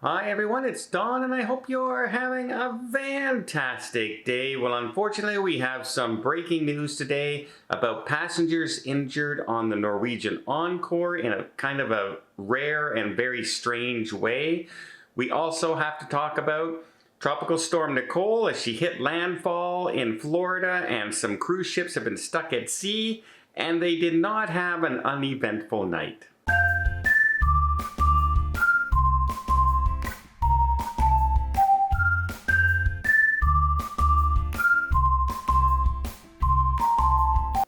Hi everyone, it's Don and I hope you're having a fantastic day. Well, unfortunately we have some breaking news today about passengers injured on the Norwegian Encore in a kind of a rare and very strange way. We also have to talk about Tropical Storm Nicole as she hit landfall in Florida, and some cruise ships have been stuck at sea and they did not have an uneventful night.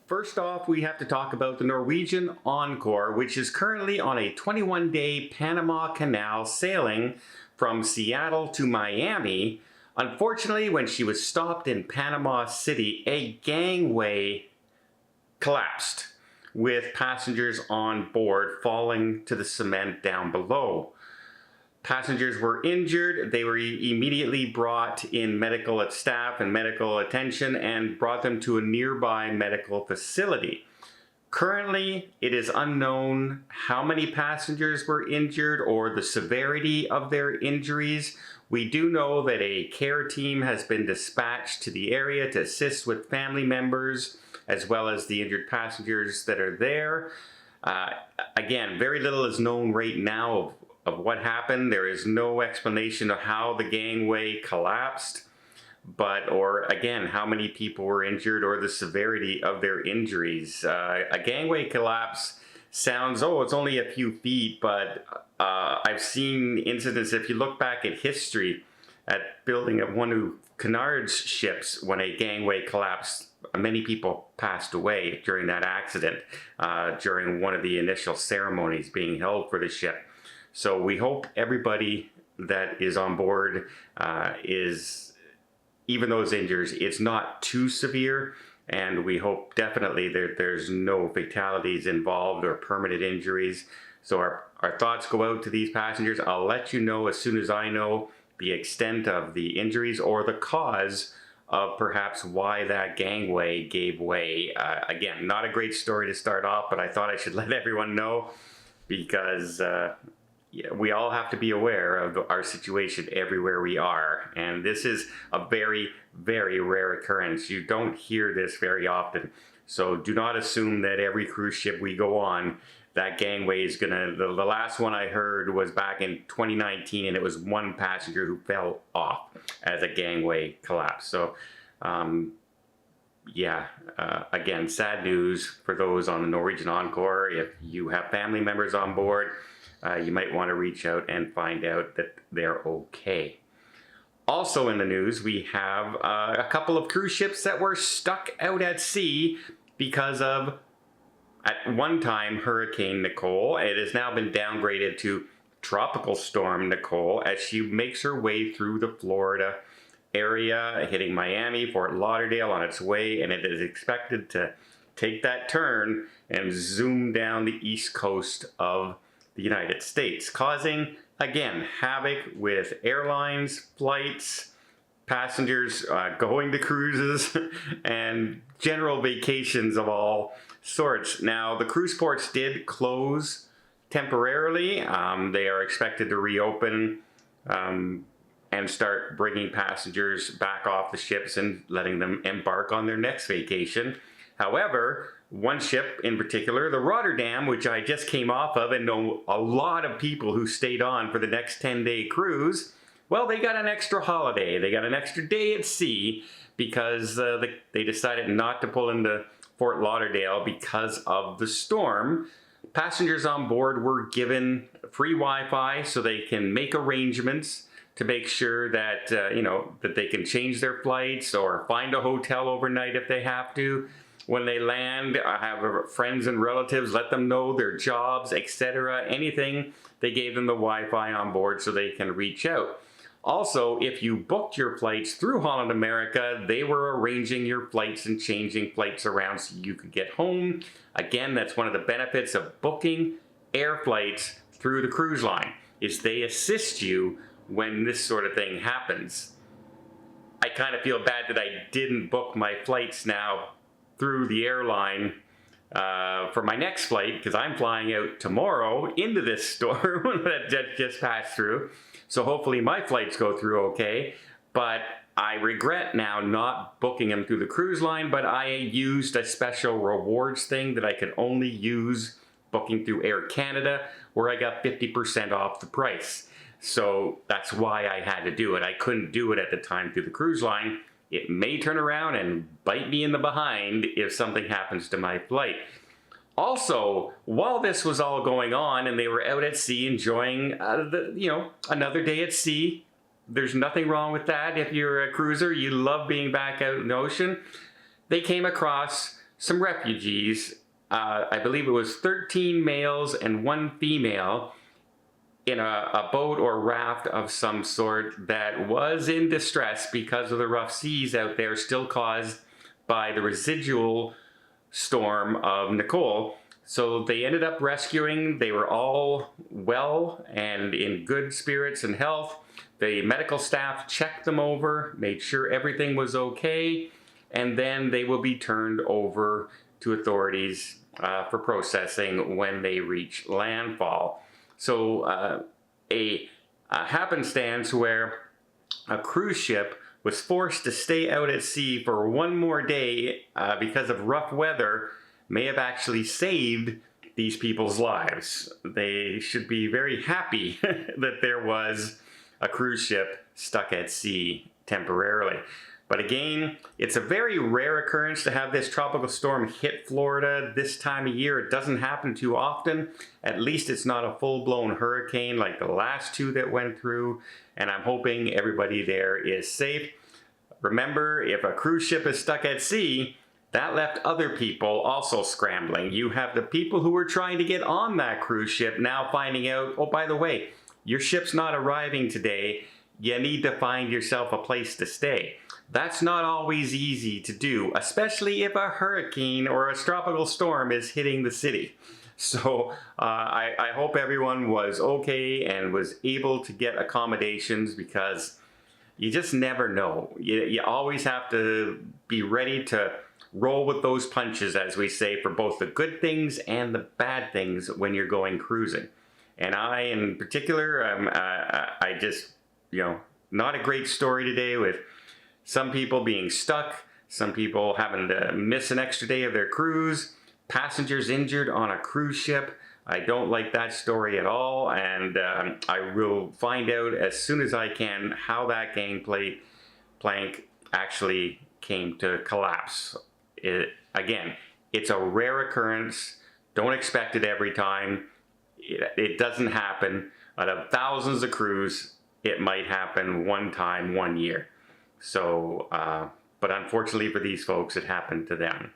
First off, we have to talk about the Norwegian Encore, which is currently on a 21-day Panama Canal sailing from Seattle to Miami. Unfortunately, when she was stopped in Panama City, a gangway collapsed, with passengers on board falling to the cement down below. Passengers were injured. They were immediately brought in medical staff and medical attention and brought them to a nearby medical facility. Currently, it is unknown how many passengers were injured or the severity of their injuries. We do know that a care team has been dispatched to the area to assist with family members as well as the injured passengers that are there. Again, very little is known right now of what happened. There is no explanation of how the gangway collapsed, or again, how many people were injured or the severity of their injuries. A gangway collapse sounds, oh, it's only a few feet, but I've seen incidents, if you look back at history, at building of one of Cunard's ships, when a gangway collapsed, many people passed away during that accident, during one of the initial ceremonies being held for the ship. So we hope everybody that is on board even those injuries, it's not too severe, and we hope definitely there's no fatalities involved or permanent injuries. So our thoughts go out to these passengers. I'll let you know as soon as I know the extent of the injuries or the cause of perhaps why that gangway gave way. Again, not a great story to start off, but I thought I should let everyone know because we all have to be aware of our situation everywhere we are. And this is a very, very rare occurrence. You don't hear this very often. So do not assume that every cruise ship we go on, that gangway is gonna, the last one I heard was back in 2019, and it was one passenger who fell off as a gangway collapsed. So again, sad news for those on the Norwegian Encore. If you have family members on board, you might want to reach out and find out that they're okay. Also in the news, we have a couple of cruise ships that were stuck out at sea because of, at one time, Hurricane Nicole. It has now been downgraded to Tropical Storm Nicole as she makes her way through the Florida area, hitting Miami, Fort Lauderdale on its way, and it is expected to take that turn and zoom down the east coast of the United States, causing, again, havoc with airlines, flights, passengers going to cruises, and general vacations of all sorts. Now, the cruise ports did close temporarily. They are expected to reopen and start bringing passengers back off the ships and letting them embark on their next vacation. However, one ship in particular, the Rotterdam, which I just came off of and know a lot of people who stayed on for the next 10-day cruise, well, they got an extra holiday. They got an extra day at sea because they decided not to pull into Fort Lauderdale because of the storm. Passengers on board were given free Wi-Fi so they can make arrangements to make sure that, that they can change their flights or find a hotel overnight if they have to. When they land, have friends and relatives, let them know their jobs, etc. Anything, they gave them the Wi-Fi on board so they can reach out. Also, if you booked your flights through Holland America, they were arranging your flights and changing flights around so you could get home. Again, that's one of the benefits of booking air flights through the cruise line, is they assist you when this sort of thing happens. I kind of feel bad that I didn't book my flights now through the airline for my next flight, because I'm flying out tomorrow into this storm that just passed through. So hopefully my flights go through okay. But I regret now not booking them through the cruise line, but I used a special rewards thing that I could only use booking through Air Canada, where I got 50% off the price. So that's why I had to do it. I couldn't do it at the time through the cruise line. It may turn around and bite me in the behind if something happens to my flight. Also, while this was all going on and they were out at sea enjoying another day at sea, there's nothing wrong with that. If you're a cruiser, you love being back out in the ocean. They came across some refugees. I believe it was 13 males and 1 female in a boat or raft of some sort that was in distress because of the rough seas out there, still caused by the residual storm of Nicole. So they ended up rescuing. They were all well and in good spirits and health. The medical staff checked them over, made sure everything was okay, and then they will be turned over to authorities for processing when they reach landfall. So a happenstance where a cruise ship was forced to stay out at sea for one more day because of rough weather may have actually saved these people's lives. They should be very happy that there was a cruise ship stuck at sea temporarily. But again, it's a very rare occurrence to have this tropical storm hit Florida this time of year. It doesn't happen too often. At least it's not a full-blown hurricane like the last 2 that went through. And I'm hoping everybody there is safe. Remember, if a cruise ship is stuck at sea, that left other people also scrambling. You have the people who were trying to get on that cruise ship now finding out, oh, by the way, your ship's not arriving today. You need to find yourself a place to stay. That's not always easy to do, especially if a hurricane or a tropical storm is hitting the city. So I hope everyone was okay and was able to get accommodations, because you just never know. You always have to be ready to roll with those punches, as we say, for both the good things and the bad things when you're going cruising. And I, in particular, I just, not a great story today, with some people being stuck, some people having to miss an extra day of their cruise, passengers injured on a cruise ship. I don't like that story at all, and I will find out as soon as I can how that gangplank actually came to collapse. Again, it's a rare occurrence. Don't expect it every time. It doesn't happen. Out of thousands of crews, it might happen one time, 1 year. So, but unfortunately for these folks, it happened to them.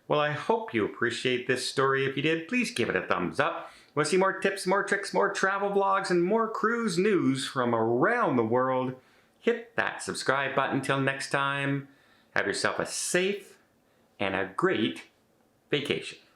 Well, I hope you appreciate this story. If you did, please give it a thumbs up. Want to see more tips, more tricks, more travel vlogs, and more cruise news from around the world? Hit that subscribe button. Till next time, have yourself a safe and a great vacation.